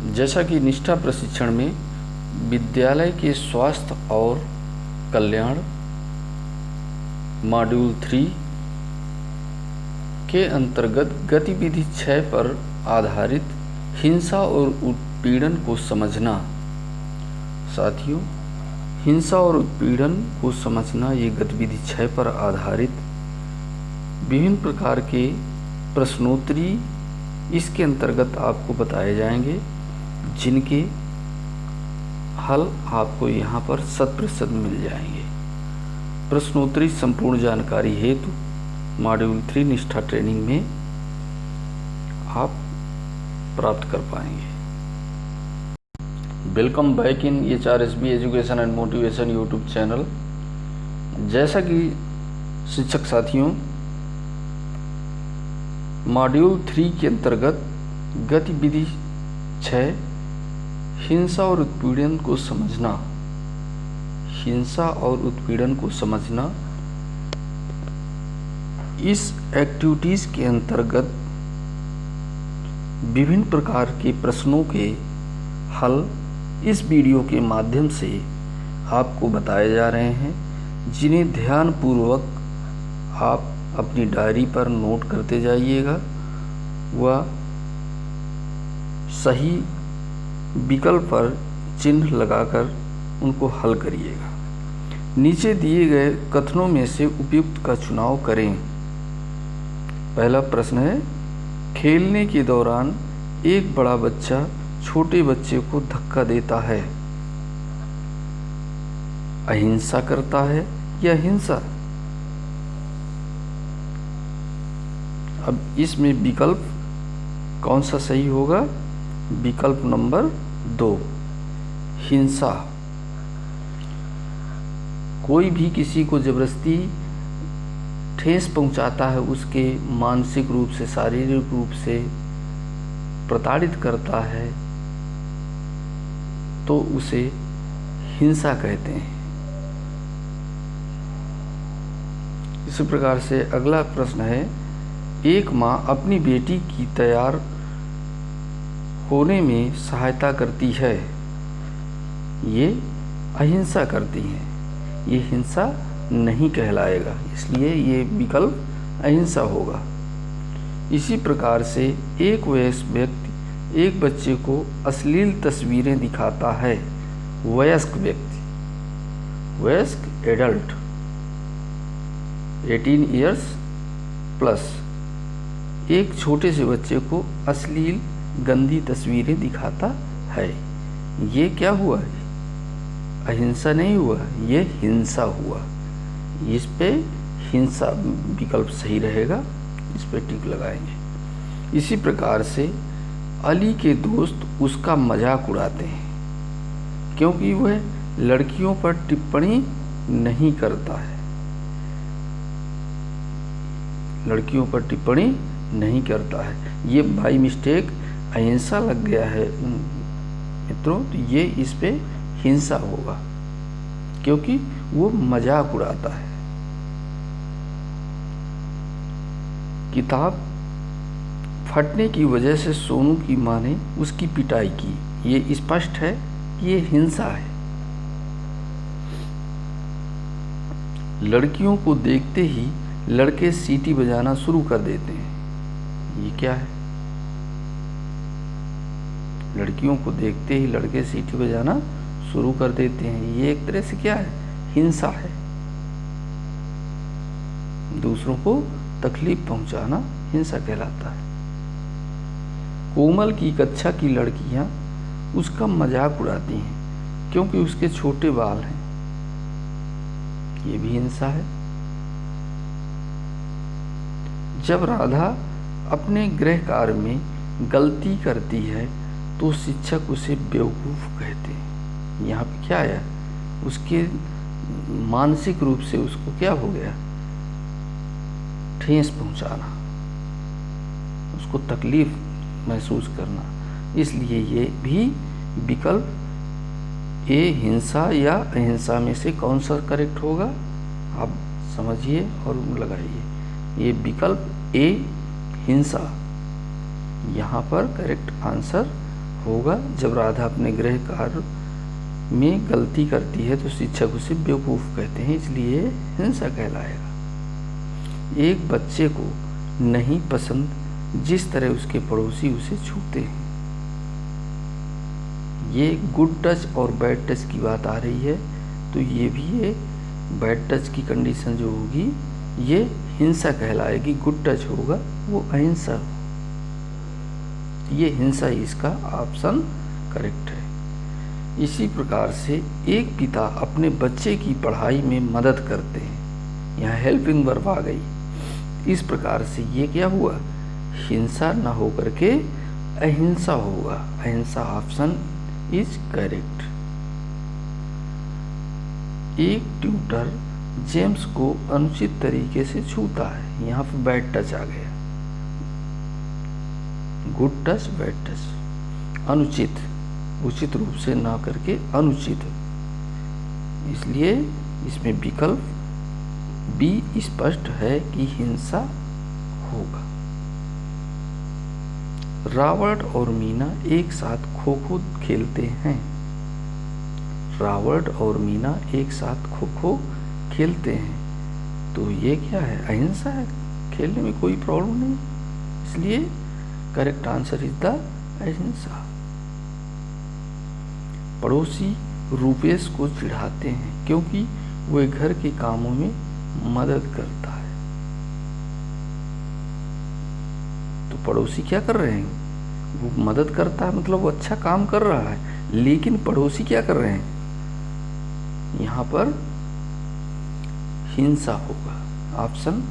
जैसा कि निष्ठा प्रशिक्षण में विद्यालय के स्वास्थ्य और कल्याण मॉड्यूल 3 के अंतर्गत गतिविधि 6 पर आधारित हिंसा और उत्पीड़न को समझना। साथियों, हिंसा और उत्पीड़न को समझना ये गतिविधि 6 पर आधारित विभिन्न प्रकार के प्रश्नोत्तरी इसके अंतर्गत आपको बताए जाएंगे, जिनके हल आपको यहाँ पर 100% मिल जाएंगे। प्रश्नोत्तरी संपूर्ण जानकारी हेतु मॉड्यूल 3 निष्ठा ट्रेनिंग में आप प्राप्त कर पाएंगे। Welcome back in HRSB education and motivation YouTube channel. जैसा कि शिक्षक साथियों, मॉड्यूल 3 के अंतर्गत गतिविधि 6 हिंसा और उत्पीड़न को समझना। हिंसा और उत्पीड़न को समझना, इस एक्टिविटीज़ के अंतर्गत विभिन्न प्रकार के प्रश्नों के हल इस वीडियो के माध्यम से आपको बताए जा रहे हैं, जिन्हें ध्यानपूर्वक आप अपनी डायरी पर नोट करते जाइएगा व सही विकल्प पर चिन्ह लगाकर उनको हल करिएगा। नीचे दिए गए कथनों में से उपयुक्त का चुनाव करें। पहला प्रश्न है, खेलने के दौरान एक बड़ा बच्चा छोटे बच्चे को धक्का देता है। अहिंसा करता है या हिंसा? अब इसमें विकल्प कौन सा सही होगा? विकल्प नंबर 2, हिंसा। कोई भी किसी को जबरदस्ती ठेस पहुंचाता है, उसके मानसिक रूप से, शारीरिक रूप से प्रताड़ित करता है, तो उसे हिंसा कहते हैं। इसी प्रकार से अगला प्रश्न है, एक माँ अपनी बेटी की तैयार होने में सहायता करती है। ये अहिंसा करती हैं, ये हिंसा नहीं कहलाएगा, इसलिए ये विकल्प अहिंसा होगा। इसी प्रकार से एक वयस्क व्यक्ति एक बच्चे को अश्लील तस्वीरें दिखाता है। वयस्क व्यक्ति, वयस्क एडल्ट 18 इयर्स प्लस एक छोटे से बच्चे को अश्लील गंदी तस्वीरें दिखाता है, ये क्या हुआ? अहिंसा नहीं हुआ, ये हिंसा हुआ। इस पे हिंसा विकल्प सही रहेगा, इस पे टिक लगाएंगे। इसी प्रकार से अली के दोस्त उसका मजाक उड़ाते हैं, क्योंकि वह लड़कियों पर टिप्पणी नहीं करता है। लड़कियों पर टिप्पणी नहीं करता है, ये बाई मिस्टेक अहिंसा लग गया है मित्रों, तो ये इस पे हिंसा होगा, क्योंकि वो मजाक उड़ाता है। किताब फटने की वजह से सोनू की मां ने उसकी पिटाई की, ये स्पष्ट है कि ये हिंसा है। लड़कियों को देखते ही लड़के सीटी बजाना शुरू कर देते हैं, ये क्या है? लड़कियों को देखते ही लड़के सीटी बजाना शुरू कर देते हैं, ये एक तरह से क्या है? हिंसा है। दूसरों को तकलीफ पहुंचाना हिंसा कहलाता है। कोमल की कक्षा की लड़कियां उसका मजाक उड़ाती हैं, क्योंकि उसके छोटे बाल हैं, ये भी हिंसा है। जब राधा अपने गृह कार्य में गलती करती है तो शिक्षक उसे बेवकूफ़ कहते हैं। यहाँ पे क्या आया? उसके मानसिक रूप से उसको क्या हो गया? ठेस पहुँचाना, उसको तकलीफ महसूस करना, इसलिए ये भी विकल्प ए हिंसा या अहिंसा में से कौन सा करेक्ट होगा? आप समझिए और लगाइए। ये विकल्प ए हिंसा यहाँ पर करेक्ट आंसर होगा। जब राधा अपने गृह कार्य में गलती करती है तो शिक्षक उसे बेवकूफ़ कहते हैं, इसलिए हिंसा कहलाएगा। एक बच्चे को नहीं पसंद जिस तरह उसके पड़ोसी उसे छूते हैं। ये गुड टच और बैड टच की बात आ रही है, तो ये भी ये बैड टच की कंडीशन जो होगी ये हिंसा कहलाएगी। गुड टच होगा वो अहिंसा। ये हिंसा इसका ऑप्शन करेक्ट है। इसी प्रकार से एक पिता अपने बच्चे की पढ़ाई में मदद करते हैं। यहाँ हेल्पिंग वर्ब आ गई। इस प्रकार से ये क्या हुआ, हिंसा न होकर के अहिंसा होगा। अहिंसा ऑप्शन इज करेक्ट। एक ट्यूटर जेम्स को अनुचित तरीके से छूता है। यहाँ पर बैड टच आ गया। Good touch, bad touch. अनुचित, उचित रूप से ना करके अनुचित, इसलिए इसमें विकल्प बी स्पष्ट है कि हिंसा होगा। रावण और मीना एक साथ खो खो खेलते हैं। रावण और मीना एक साथ खो खो खेलते हैं, तो ये क्या है, अहिंसा है। खेलने में कोई प्रॉब्लम नहीं, इसलिए करेक्ट आंसर इज द अहिंसा। पड़ोसी रूपेश को चिढ़ाते हैं क्योंकि वह घर के कामों में मदद करता है। तो पड़ोसी क्या कर रहे हैं, वो मदद करता है, मतलब वो अच्छा काम कर रहा है, लेकिन पड़ोसी क्या कर रहे हैं, यहाँ पर हिंसा होगा। ऑप्शन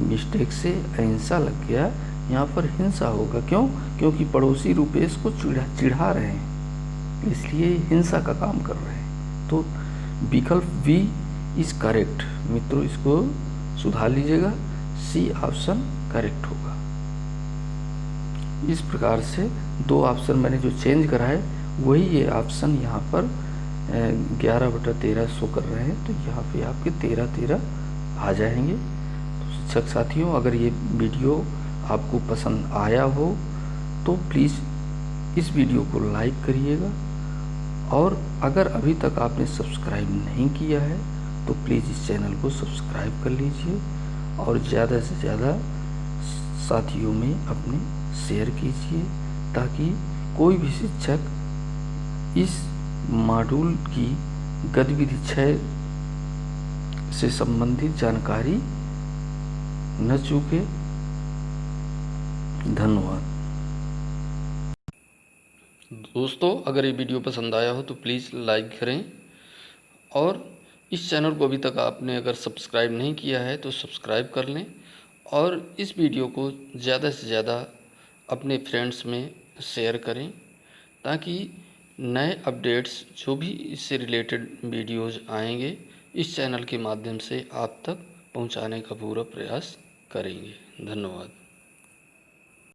मिस्टेक से अहिंसा लग गया, यहाँ पर हिंसा होगा। क्यों, क्योंकि पड़ोसी रूपेश को चिढ़ा रहे हैं, इसलिए हिंसा का काम कर रहे हैं। तो विकल्प बी इज करेक्ट। मित्रों इसको सुधार लीजिएगा, सी ऑप्शन करेक्ट होगा। इस प्रकार से दो ऑप्शन मैंने जो चेंज करा है वही ये ऑप्शन यहाँ पर 11/13 शो कर रहे हैं, तो यहाँ पे आपके 13 आ जाएंगे। तो शिक्षक साथियों, अगर ये वीडियो आपको पसंद आया हो तो प्लीज़ इस वीडियो को लाइक करिएगा, और अगर अभी तक आपने सब्सक्राइब नहीं किया है तो प्लीज़ इस चैनल को सब्सक्राइब कर लीजिए, और ज़्यादा से ज़्यादा साथियों में अपने शेयर कीजिए, ताकि कोई भी शिक्षक इस मॉड्यूल की गतिविधि 6 से संबंधित जानकारी न चूके। धन्यवाद। दोस्तों, अगर ये वीडियो पसंद आया हो तो प्लीज़ लाइक करें, और इस चैनल को अभी तक आपने अगर सब्सक्राइब नहीं किया है तो सब्सक्राइब कर लें, और इस वीडियो को ज़्यादा से ज़्यादा अपने फ्रेंड्स में शेयर करें, ताकि नए अपडेट्स जो भी इससे रिलेटेड वीडियोज़ आएंगे इस चैनल के माध्यम से आप तक पहुंचाने का पूरा प्रयास करेंगे। धन्यवाद।